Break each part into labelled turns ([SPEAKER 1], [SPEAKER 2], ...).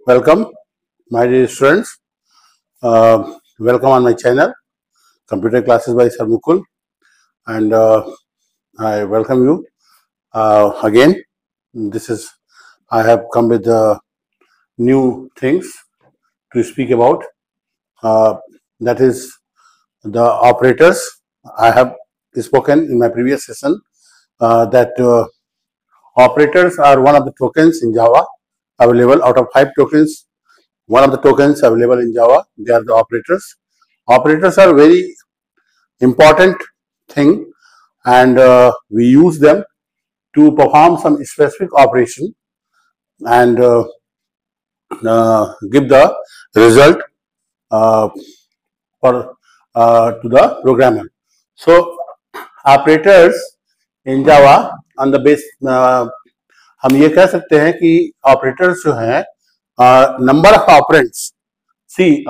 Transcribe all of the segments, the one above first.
[SPEAKER 1] Welcome, my dear students. Welcome on my channel, Computer Classes by Sir Mukul, and I welcome you again. I have come with new things to speak about. That is the operators. I have spoken in my previous session that operators are one of the tokens in Java available out of 5 tokens. One of the tokens available in Java, they are the operators. Operators are very important thing, and we use them to perform some specific operation and give the result to the programmer. So operators in Java on the base, हम ये कह सकते हैं कि operators जो हैं number of operands. See,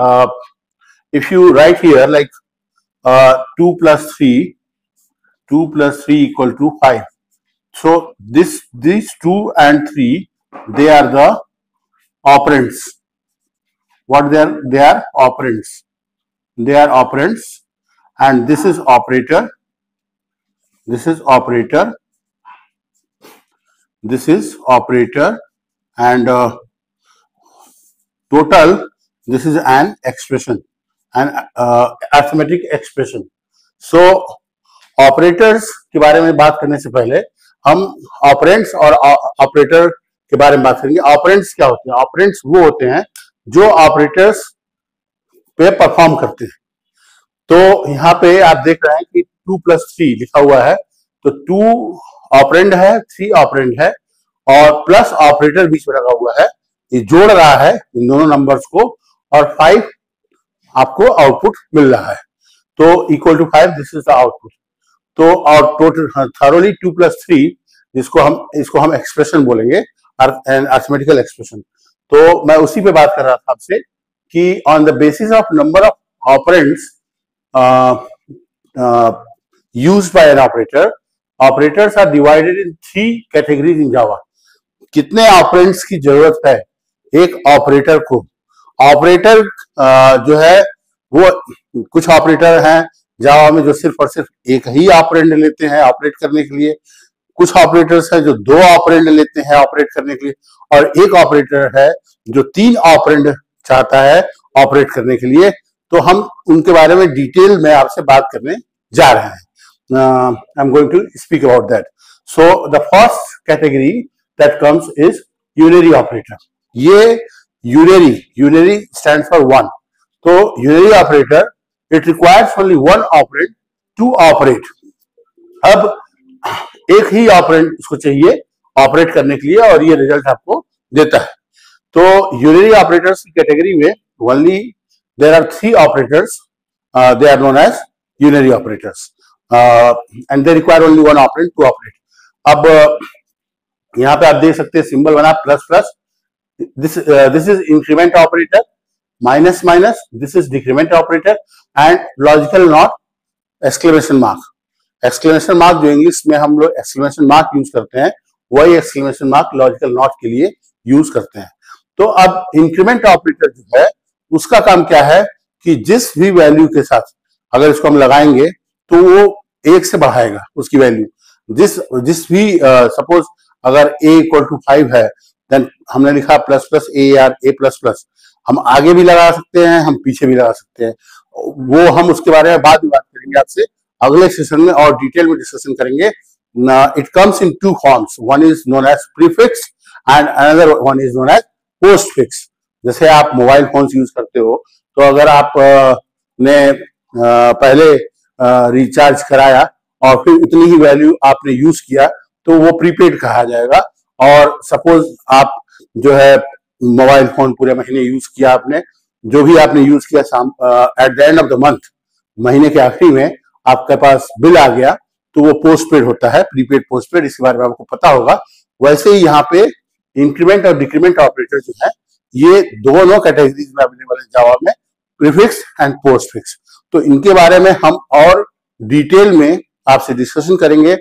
[SPEAKER 1] if you write here like 2 plus 3 equal to 5. So these 2 and 3, they are the operands. What they are? They are operands. They are operands, and this is operator. This is operator. This is operator, and total. This is an expression, an arithmetic expression. So operators के बारे में बात करने से पहले हम operands और operator के बारे में बात करेंगे. ऑपरेंड्स क्या होते हैं? ऑपरेंड्स वो होते हैं जो ऑपरेटर्स पे परफॉर्म करते हैं. तो यहाँ पे आप देख रहे हैं कि 2 plus 3 लिखा हुआ है, तो 2 ऑपरेंड है, 3 ऑपरेंड है और प्लस ऑपरेटर बीच में लगा हुआ है. ये जोड़ रहा है इन दोनों नंबर्स को और 5 आपको आउटपुट मिल रहा है. तो equal to 5, this is the output. तो और टोटल थॉरोली 2 plus 3, इसको हम एक्सप्रेशन बोलेंगे, अरिथमेटिकल एक्सप्रेशन. तो मैं उसी पे बात कर रहा था आपसे कि on the basis of number of operands used by an operator, operators are divided in 3 categories in Java. कितने ऑपरेंड्स की जरूरत है एक ऑपरेटर को? ऑपरेटर जो है वो कुछ ऑपरेटर हैं जावा में जो सिर्फ और सिर्फ एक ही ऑपरेंड लेते हैं ऑपरेट करने के लिए. कुछ ऑपरेटर्स हैं जो 2 ऑपरेंड लेते हैं ऑपरेट करने के लिए, और एक ऑपरेटर है जो 3 ऑपरेंड चाहता है ऑपरेट करने के लिए. तो हम उनके बारे में डिटेल में आपसे बात करने जा रहे हैं. I am going to speak about that. So the first category that comes is unary operator. ये यूनरी स्टैंड्स फॉर 1. तो unary operator, it requires only 1 operand to operate. अब एक ही ऑपरेंड उसको चाहिए ऑपरेट करने के लिए और ये रिजल्ट आपको देता है. तो यूनरी ऑपरेटर्स की कैटेगरी में only there are 3 operators. They are known as unary operators, and they require only 1 operand to operate. अब यहाँ पे आप देख सकते हैं सिंबल बना plus plus. this is increment operator, minus minus, this is decrement operator, and logical not exclamation mark. exclamation mark जो English में हम लोग exclamation mark यूज करते हैं, वही exclamation mark logical not के लिए यूज करते हैं. तो अब इंक्रीमेंट ऑपरेटर जो है उसका काम क्या है कि जिस भी वैल्यू के साथ अगर इसको हम लगाएंगे तो वो 1 से बढ़ाएगा उसकी वैल्यू. जिस भी सपोज अगर a इक्वल टू 5 है, देन हमने लिखा plus plus a or a plus plus. हम आगे भी लगा सकते हैं, हम पीछे भी लगा सकते हैं. वो हम उसके बारे में बाद में बात करेंगे आपसे अगले सेशन में और डिटेल में डिस्कशन करेंगे. It comes in 2 forms. One is known as prefix and another one is known as postfix. जैसे आप मोबाइल फोन यूज करते हो, तो अगर आप ने पहले रिचार्ज कराया और फिर उतनी ही वैल्यू आपने यूज किया तो वो प्रीपेड कहा जाएगा. और सपोज आप जो है मोबाइल फोन पूरे महीने यूज किया, आपने जो भी आपने यूज किया, at the end of the month, महीने के आखिरी में आपके पास बिल आ गया, तो वो पोस्टपेड होता है, प्रीपेड पोस्टपेड. इसके बारे में आपको पता होगा. वैसे ही यहाँ पे इंक्रीमेंट और डिक्रीमेंट ऑपरेटर जो है ये दोनों कैटेगरीज में अवेलेबल है जावा में, प्रीफिक्स एंड पोस्टफिक्स. तो इनके बारे में हम और डिटेल में आपसे डिस्कशन करेंगे.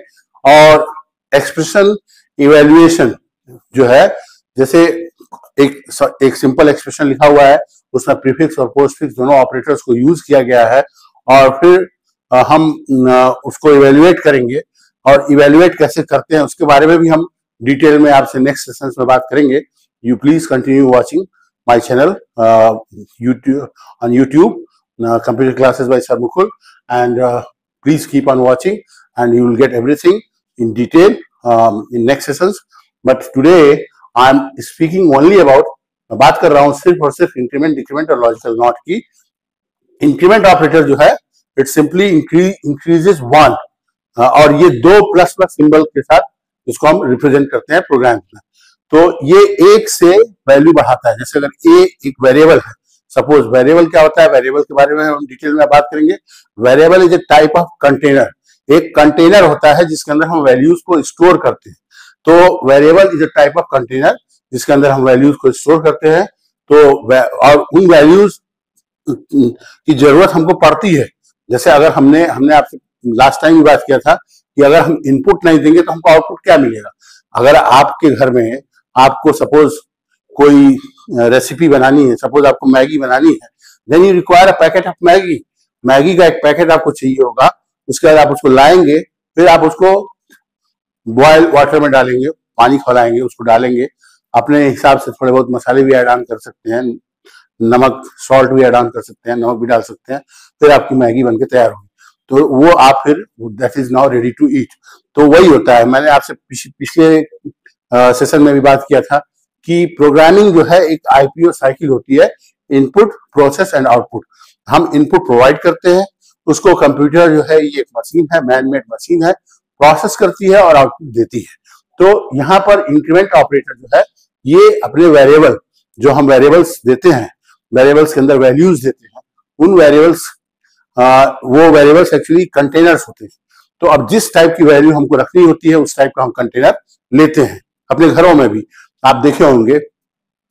[SPEAKER 1] और एक्सप्रेशन इवैल्यूएशन जो है, जैसे एक सिंपल एक्सप्रेशन लिखा हुआ है, उसमें प्रीफिक्स और पोस्टफिक्स दोनों ऑपरेटर्स को यूज किया गया है, और फिर हम उसको इवेल्युएट करेंगे, और इवेल्युएट कैसे करते हैं उसके बारे में भी हम डिटेल में आपसे नेक्स्ट सेशन में बात करेंगे. You please continue watching my channel YouTube, computer classes by Sir Mukul, and please keep on watching and you will get everything in detail in next sessions. But today I am speaking only about, बात कर रहा हूं सिर्फ और सिर्फ increment, decrement और logical not की. Increment operator जो है इट सिंपली इंक्रीजेस 1, और ये 2 प्लस प्लस सिंबल के साथ इसको हम रिप्रेजेंट करते हैं प्रोग्राम में. तो ये 1 से वैल्यू बढ़ाता है. जैसे अगर ए एक वेरिएबल है, सपोज वेरिएबल क्या होता है, वेरिएबल के बारे में हम डिटेल में बात करेंगे. Variable is a type of container. एक कंटेनर होता है जिसके अंदर हम वैल्यूज को स्टोर करते हैं. तो variable is a type of container जिसके अंदर हम वैल्यूज को स्टोर करते हैं. तो और उन वैल्यूज की जरूरत हमको पड़ती है. जैसे अगर हमने आपसे लास्ट टाइम भी बात किया था कि अगर हम इनपुट नहीं देंगे तो हमको आउटपुट क्या मिलेगा. अगर आपके घर में आपको सपोज कोई रेसिपी बनानी है, सपोज आपको मैगी बनानी है, then you require a packet of Maggi. Maggi का एक पैकेट आपको चाहिए होगा. उसके बाद आप उसको लाएंगे, फिर आप उसको बॉयल वाटर में डालेंगे, पानी खौलाएंगे, उसको डालेंगे. अपने हिसाब से थोड़े बहुत मसाले भी ऐड ऑन कर सकते हैं, नमक सॉल्ट भी ऐड ऑन कर सकते हैं, नमक भी डाल सकते हैं. फिर आपकी मैगी बनके तैयार होगी. तो वो आप फिर that is now ready to eat. तो वही होता है. मैंने आपसे पिछले सेशन में भी बात किया था कि प्रोग्रामिंग जो है एक आईपीओ साइकिल होती है, इनपुट, प्रोसेस एंड आउटपुट. हम इनपुट प्रोवाइड करते हैं, उसको कंप्यूटर जो है ये एक मशीन है, मैन मेड मशीन है, प्रोसेस करती है और आउटपुट देती है. तो यहाँ पर इंक्रीमेंट ऑपरेटर जो है ये अपने वेरिएबल, जो हम वेरिएबल्स देते हैं, वेरिएबल्स के अंदर वैल्यूज देते हैं, उन वेरिएबल्स वो वेरिएबल्स एक्चुअली कंटेनर्स होते हैं. तो अब जिस टाइप की वैल्यू हमको रखनी होती है उस टाइप का हम कंटेनर लेते हैं. अपने घरों में भी आप देखे होंगे,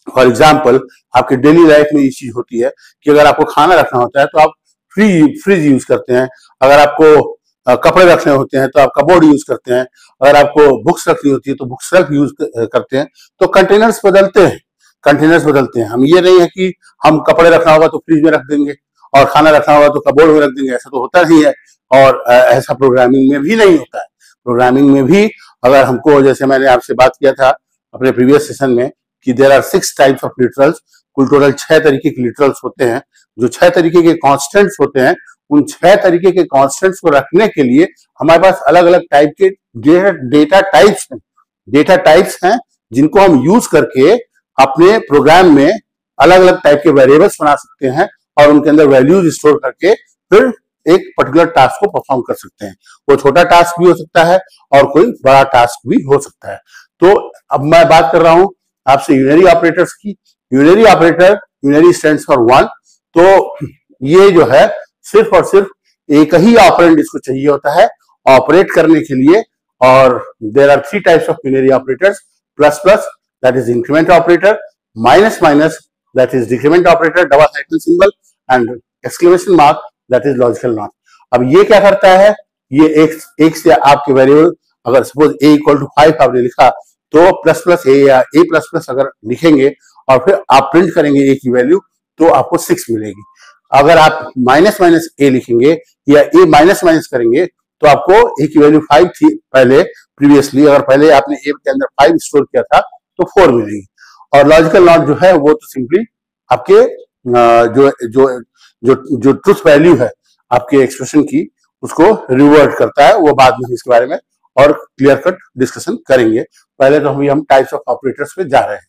[SPEAKER 1] फॉर एग्जाम्पल आपके डेली लाइफ में ये चीज होती है कि अगर आपको खाना रखना होता है तो आप फ्रिज यूज करते हैं. अगर आपको कपड़े रखने होते हैं तो आप कबोर्ड यूज करते हैं. अगर आपको बुक्स रखनी होती है तो बुक शेल्फ यूज करते हैं. तो कंटेनर्स बदलते हैं. हम ये नहीं है कि हम कपड़े रखना होगा तो फ्रिज में रख देंगे और खाना रखना होगा तो कबोर्ड में रख देंगे. ऐसा तो होता नहीं है, और ऐसा प्रोग्रामिंग में भी नहीं होता है. प्रोग्रामिंग में भी अगर हमको, जैसे मैंने आपसे बात किया था अपने प्रीवियस सेशन में कि there are 6 types of literals, कुल टोटल 6 तरीके के लिटरल्स होते हैं. जो 6 तरीके के कांस्टेंट्स होते हैं, उन 6 तरीके के कांस्टेंट्स को रखने के लिए हमारे पास अलग अलग टाइप के डेटा टाइप्स हैं जिनको हम यूज करके अपने प्रोग्राम में अलग अलग टाइप के वेरिएबल्स बना सकते हैं और उनके अंदर वैल्यूज स्टोर करके फिर एक पर्टिकुलर टास्क को परफॉर्म कर सकते हैं. वो छोटा टास्क भी हो सकता है और कोई बड़ा टास्क भी हो सकता है. तो अब मैं बात कर रहा हूं आपसे यूनरी ऑपरेटर्स की. Unary operator, unary stands for 1. तो ये जो है सिर्फ और सिर्फ एक ही ऑपरेंड इसको चाहिए होता है ऑपरेट करने के लिए. और there are 3 types of unary operators. Plus plus that is increment operator, minus minus that is decrement operator, double hyphen symbol, and exclamation mark that is logical not. अब ये क्या करता है, ये एक से आपके वेरिएबल, अगर सपोज a इक्वल टू 5 आपने लिखा तो प्लस प्लस ए या a प्लस प्लस अगर लिखेंगे और फिर आप प्रिंट करेंगे a की वैल्यू तो आपको 6 मिलेगी. अगर आप माइनस माइनस a लिखेंगे या a माइनस माइनस करेंगे तो आपको a की वैल्यू 5 थी पहले प्रीवियसली, अगर पहले आपने a के अंदर 5 स्टोर किया था तो 4 मिलेगी. और लॉजिकल नॉट जो है वो तो सिंपली आपके जो जो जो जो ट्रुथ वैल्यू है आपके एक्सप्रेशन की उसको रिवर्ट करता है. वो बाद में इसके बारे में और क्लियर कट डिस्कशन करेंगे. पहले तो हम टाइप्स ऑफ ऑपरेटर्स पे जा रहे हैं.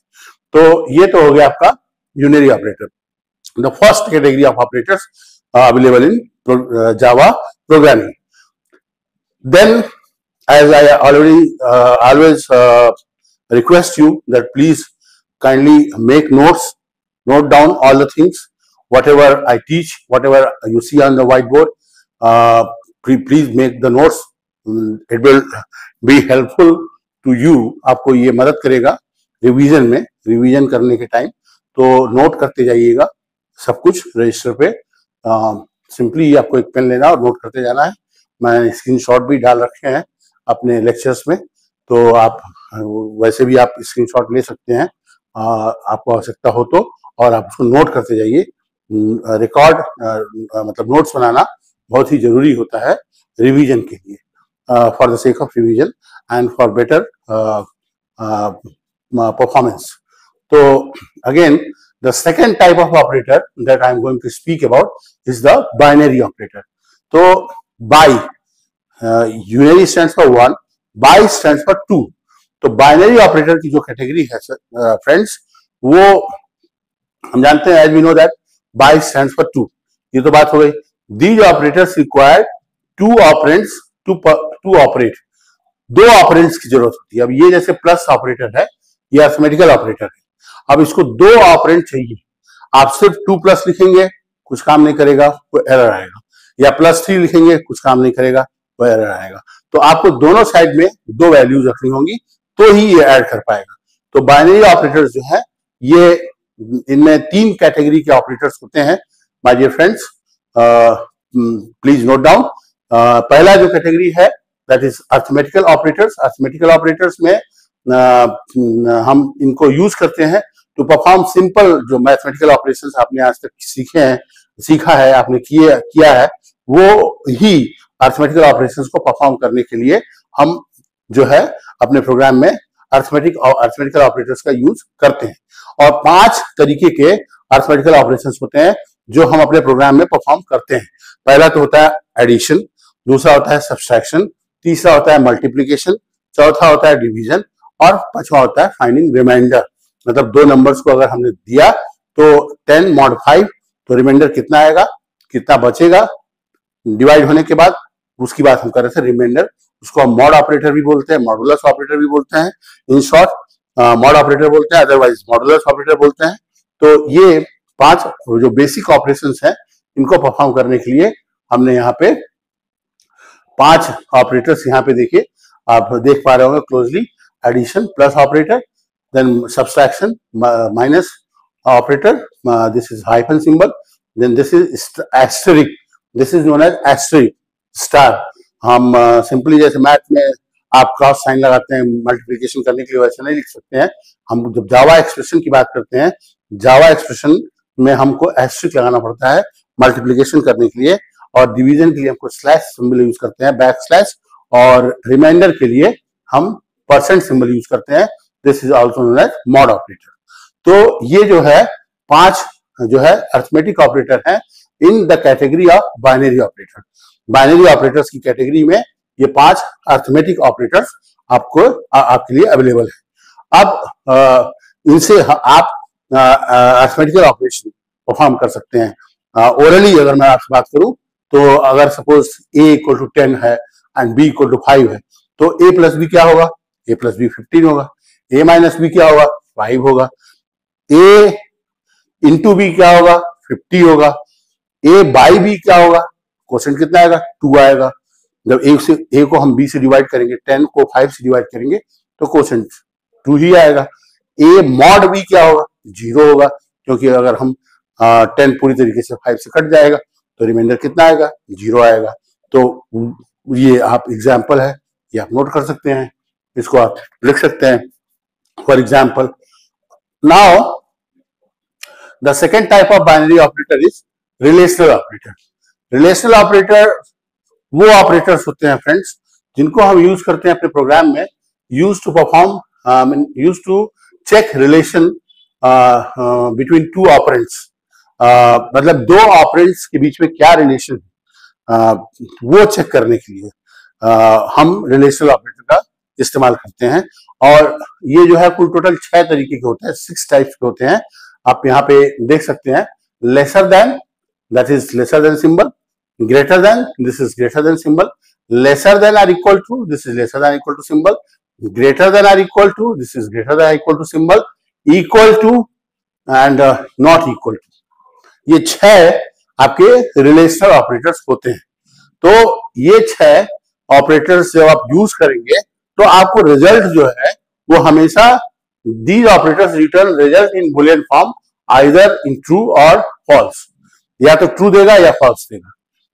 [SPEAKER 1] तो ये तो हो गया आपका unary operator. The first category of operators available in Java programming. Then as I already always request you that please kindly make notes, note down all the things, whatever I teach, whatever you see on the whiteboard, please make the notes. It will be helpful to you. आपको ये मदद करेगा revision में, revision करने के time. तो note करते जाइएगा सब कुछ रजिस्टर पे. सिंपली आपको एक पेन लेना और नोट करते जाना है. मैंने स्क्रीनशॉट भी डाल रखे हैं अपने लेक्चर्स में, तो आप वैसे भी आप स्क्रीनशॉट ले सकते हैं. आपको आवश्यकता हो तो, और आप उसको नोट करते जाइए। रिकॉर्ड मतलब नोट्स बनाना बहुत ही जरूरी होता है रिवीजन के लिए, for the sake of revision and for better performance. So again, the second type of operator that I am going to speak about is the binary operator. So by unary stands for 1, by stands for 2. तो binary operator की जो category है friends, वो हम जानते हैं, as we know that bi stands for 2. ये तो बात हो गई. These operators require 2 operands to operate. 2 operands की जरूरत होती है. अब ये जैसे प्लस ऑपरेटर है, ये अरिथमेटिकल ऑपरेटर है. अब इसको 2 ऑपरेंड चाहिए. आप सिर्फ 2 प्लस लिखेंगे, कुछ काम नहीं करेगा, वो एरर आएगा. या +3 लिखेंगे, कुछ काम नहीं करेगा, वो एरर आएगा. तो आपको दोनों साइड में 2 वैल्यूज रखनी होंगी, तो ही ये ऐड कर पाएगा. तो बाइनरी ऑपरेटर्स जो है, ये इनमें 3 कैटेगरी के ऑपरेटर्स होते हैं. My dear friends, please note down. पहला जो कैटेगरी है that is arithmetical operators. Arithmetical operators में हम इनको यूज करते हैं टू परफॉर्म सिंपल जो मैथमेटिकल ऑपरेशंस आपने आज तक सीखा है, आपने किया है, वो ही अरिथमेटिकल ऑपरेशंस को परफॉर्म करने के लिए हम जो है अपने प्रोग्राम में अरिथमेटिकल ऑपरेटर्स का यूज करते हैं. और 5 तरीके के अरिथमेटिकल ऑपरेशंस होते हैं जो हम अपने प्रोग्राम में परफॉर्म करते हैं. पहला तो होता है एडिशन, दूसरा होता है सब्सट्रैक्शन, तीसरा होता है मल्टीप्लीकेशन, चौथा होता है डिवीजन, और पांचवा होता है फाइंडिंग रिमाइंडर. मतलब 2 नंबर्स को अगर हमने दिया तो 10 mod 5, तो रिमाइंडर कितना आएगा, कितना बचेगा डिवाइड होने के बाद, उसकी बात हम कर रहे थे रिमाइंडर. उसको हम मॉड ऑपरेटर भी बोलते हैं, मॉडुलस ऑपरेटर भी बोलते हैं. इन शॉर्ट मॉड ऑपरेटर बोलते हैं, अदरवाइज मॉडुलस ऑपरेटर बोलते हैं. तो ये 5 जो बेसिक ऑपरेशंस हैं, इनको परफॉर्म करने के लिए हमने यहाँ पे 5 ऑपरेटर्स यहाँ पे देखिए, आप देख पा रहे होंगे closely. Addition plus operator, then subtraction minus operator, this is hyphen symbol, then this is asterisk, this is known as asterisk star. हम सिंपली जैसे मैथ में आप क्रॉस साइन लगाते हैं मल्टीप्लिकेशन करने के लिए, वैसे नहीं लिख सकते हैं. हम जब जावा एक्सप्रेशन की बात करते हैं, जावा एक्सप्रेशन में हमको एस्टेरिक लगाना पड़ता है मल्टीप्लिकेशन करने के लिए, और डिवीजन के लिए हमको स्लैश सिंबल यूज करते हैं, बैक स्लैश, और रिमाइंडर के लिए हम परसेंट सिंबल यूज करते हैं. This is also known as mod operator. तो ये जो है 5 जो है अरिथमेटिक ऑपरेटर है in the category of binary operator. Binary operators की कैटेगरी में ये 5 अरिथमेटिक ऑपरेटर्स आपके लिए अवेलेबल है. अब इनसे आप अरिथमेटिकल ऑपरेशन परफॉर्म कर सकते हैं. ओरली अगर मैं आपसे बात करूं, तो अगर सपोज a = 10 है एंड b = 5 है, तो a + b क्या होगा, a + b 15 होगा. a - b क्या होगा, 5 होगा. a × b क्या होगा, 50 होगा. a by b क्या होगा, क्वोशेंट कितना आएगा, 2 आएगा. जब a को हम b से डिवाइड करेंगे, 10 को 5 से डिवाइड करेंगे, तो क्वोशेंट 2 ही आएगा. a mod b क्या होगा, 0 होगा, क्योंकि अगर हम 10 पूरी तरीके से 5 से कट जाएगा, तो रिमाइंडर कितना आएगा, 0 आएगा. तो ये आप एग्जाम्पल है, ये आप नोट कर सकते हैं, इसको आप लिख सकते हैं. For example, now the second type of binary operator is relational operator. Relational operator वो ऑपरेटर्स होते हैं फ्रेंड्स, जिनको हम यूज करते हैं अपने प्रोग्राम में, use to perform, use to check relation between 2 operands. मतलब 2 ऑपरेंड्स के बीच में क्या रिलेशन वो चेक करने के लिए हम रिलेशनल ऑपरेटर का इस्तेमाल करते हैं. और ये जो है कुल टोटल 6 तरीके के होते हैं, 6 टाइप्स के होते हैं. आप यहाँ पे देख सकते हैं. Lesser than, that is lesser than symbol. Greater than, this is greater than symbol. Lesser than or equal to, this is lesser than equal to symbol. Greater than or equal to, this is greater than equal to symbol. Equal to and not equal to. ये 6 आपके relational operators होते हैं. तो ये 6 operators जब आप use करेंगे, तो आपको रिजल्ट जो है वो हमेशा these operators return result in Boolean form, either in true और फॉल्स. या तो ट्रू देगा या फॉल्स देगा.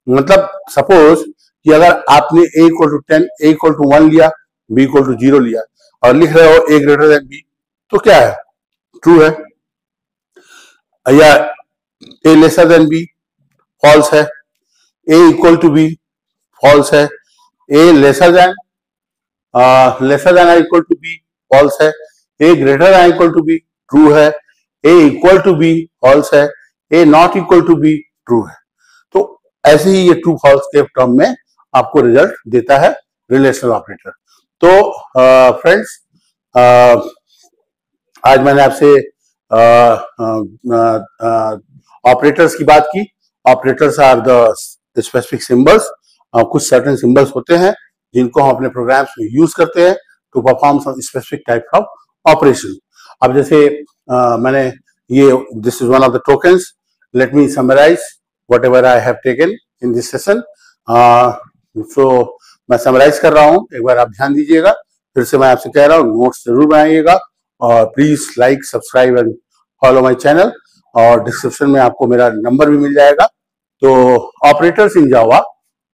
[SPEAKER 1] मतलब सपोज कि अगर आपने a = 10, a = 1 लिया, b = 0 लिया, और लिख रहे हो a greater than b, तो क्या है, ट्रू है, या A lesser than B, false है, A equal to B, false है, A lesser than equal to B, false है, A greater than equal to B, true है, A equal to B, false है, A not equal to B, true है। तो ऐसे ही ये true false के term में आपको रिजल्ट देता है रिलेशनल ऑपरेटर। तो फ्रेंड्स, आज मैंने आपसे ऑपरेटर्स की बात की। Operators are the specific symbols, कुछ सर्टेन सिंबल्स होते हैं जिनको हम अपने प्रोग्राम्स में यूज करते हैं to perform some specific type of operation. अब जैसे मैंने ये this is one of the tokens, let me summarise whatever I have taken in this session. So मैं समराइज कर रहा हूँ, एक बार आप ध्यान दीजिएगा। फिर से मैं आपसे कह रहा हूँ, नोट्स जरूर बनाइएगा और please like, subscribe and follow my channel, और डिस्क्रिप्शन में आपको मेरा नंबर भी मिल जाएगा। तो ऑपरेटर्स इन जावा,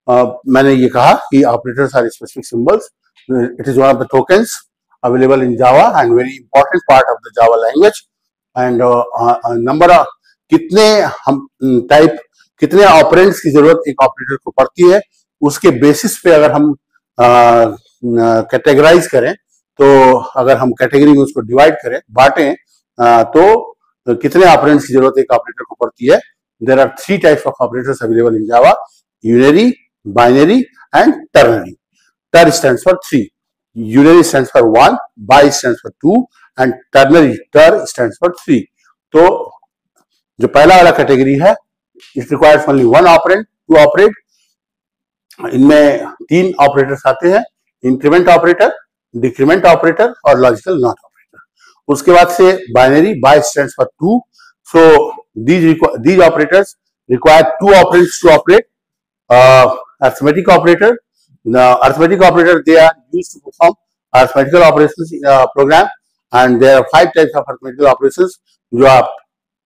[SPEAKER 1] मैंने ये कहा कि operators are specific symbols, it is one of the tokens available in Java and very important part of the Java language. And number of कितने ऑपरेंड्स की जरूरत एक ऑपरेटर को पड़ती है, उसके बेसिस पे अगर हम कैटेगराइज करें, तो अगर हम कैटेगरी में उसको डिवाइड करें, बांटें, तो कितने ऑपरेंड्स की जरूरत एक ऑपरेटर को पड़ती है। There are 3 types of operators available in Java: unary, binary and ternary. Ter stands for 3, unary stands for 1, bi stands for 2 and ternary ter stands for 3। तो जो पहला वाला कैटेगरी है, it requires only 1 operand to operate. इनमें 3 operators आते हैं: increment operator, decrement operator और logical not operator. उसके बाद से binary, bye stands for 2, so these operators require 2 operands to operate. Arithmetic operator, arithmetic operator, they are used to perform arithmetical operations in a program, and there are 5 types of arithmetical operations जो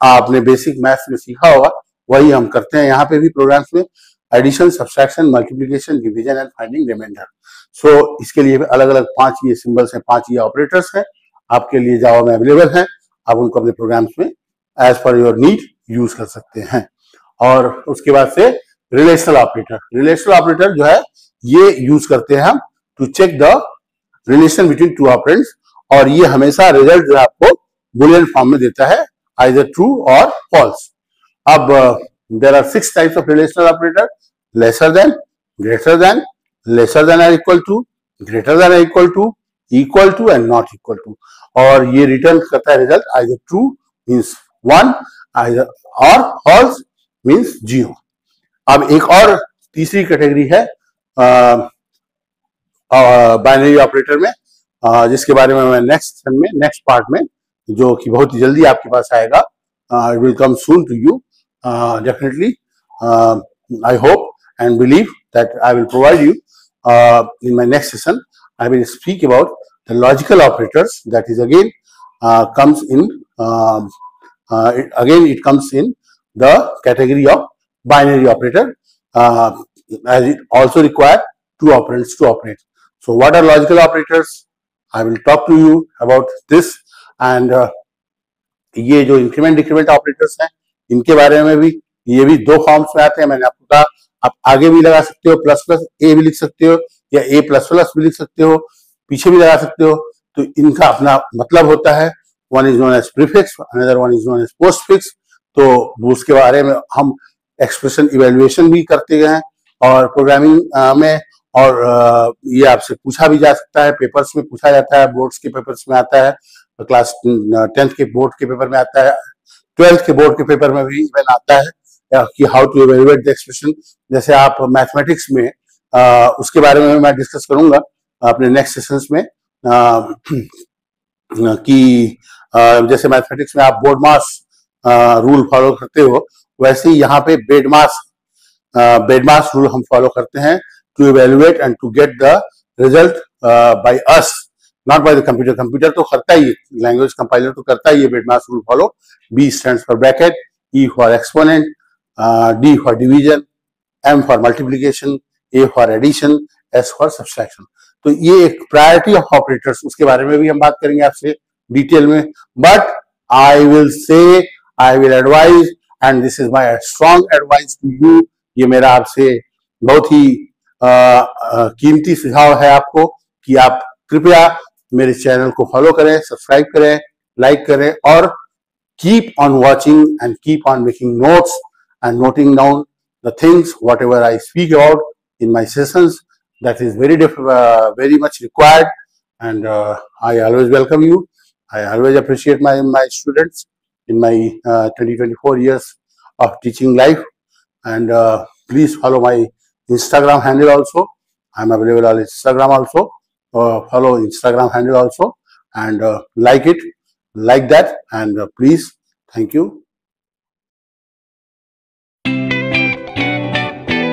[SPEAKER 1] आपने basic maths में सीखा होगा, वही हम करते हैं यहाँ पे भी प्रोग्राम्स में: addition, subtraction, multiplication, division and finding reminder. So इसके लिए अलग अलग 5 ये सिंबल्स हैं, 5 ये ऑपरेटर्स हैं, आपके लिए जावा में अवेलेबल हैं। आप उनको अपने प्रोग्राम्स में as per your need use कर सकते हैं। और उसके बाद से रिलेशनल ऑपरेटर, रिलेशनल ऑपरेटर जो है ये यूज करते हैं हम to check the relation between 2 operands, और ये हमेशा रिजल्ट जो है आपको बुलियन फॉर्म में देता है, आइदर ट्रू और फॉल्स। अब there are 6 types of relational operator: lesser than, greater than, lesser than और इक्वल टू, ग्रेटर देन और equal to and not equal to. और ये रिटर्न करता है रिजल्ट आइदर ट्रू मीन्स 1 और फॉल्स मीन्स 0। अब एक और तीसरी कैटेगरी है बाइनरी ऑपरेटर में, जिसके बारे में मैं नेक्स्ट पार्ट में, जो कि बहुत ही जल्दी आपके पास आएगा, it will come soon to you definitely. I hope and believe that I will provide you in my next session. I will speak about the logical operators, that is again comes in it comes in the category of binary operator, as it also require 2 operands to operate. So what are logical operators? I will talk to you about this, and ये जो increment decrement operators हैं, इनके बारे में भी, ये भी 2 forms में आते हैं। मैंने आपको कहा आप आगे भी लगा सकते हो, प्लस प्लस ए भी लिख सकते हो, या ए प्लस प्लस भी लिख सकते हो, पीछे भी लगा सकते हो। तो इनका अपना मतलब होता है। One is known as prefix, another one is known as postfix. तो उसके बारे में हम एक्सप्रेशन इवेल्युएशन भी करते हैं और प्रोग्रामिंग में, और ये आपसे पूछा भी जा सकता है, पेपर्स में पूछा जाता है, बोर्ड्स के पेपर्स में आता है, क्लास 10th के बोर्ड के पेपर में आता है, 12th के बोर्ड के पेपर में भी इवन आता है कि how to evaluate the expression. जैसे आप मैथमेटिक्स में, उसके बारे में मैं डिस्कस करूंगा अपने नेक्स्ट सेशंस में, कि जैसे मैथमेटिक्स में आप बोर्ड मास रूल फॉलो करते हो, वैसे ही यहाँ पे बेड मास रूल हम फॉलो करते हैं to evaluate and to get the result by us, not by the computer. Computer तो करता ही है, लैंग्वेज कंपाइलर तो करता ही है BEDMAS rule follow. B stands for bracket, E for exponent, D for division, M for multiplication, A for addition, S for subtraction. तो ये एक प्रायोरिटी ऑफ ऑपरेटर्स, उसके बारे में भी हम बात करेंगे आपसे डिटेल में। But I will say, I will advise, and this is my strong advice to you. ये मेरा आपसे बहुत ही कीमती सुझाव है आपको कि आप कृपया मेरे चैनल को फॉलो करें, सब्सक्राइब करें, लाइक करें और keep on watching and keep on making notes and noting down the things whatever I speak about in my sessions. That is very much required, and I always welcome you. I always appreciate my students in my 20-24 years of teaching life, and please follow my Instagram handle also. I'm available on Instagram also. Follow Instagram handle also, and like that, and please, thank you.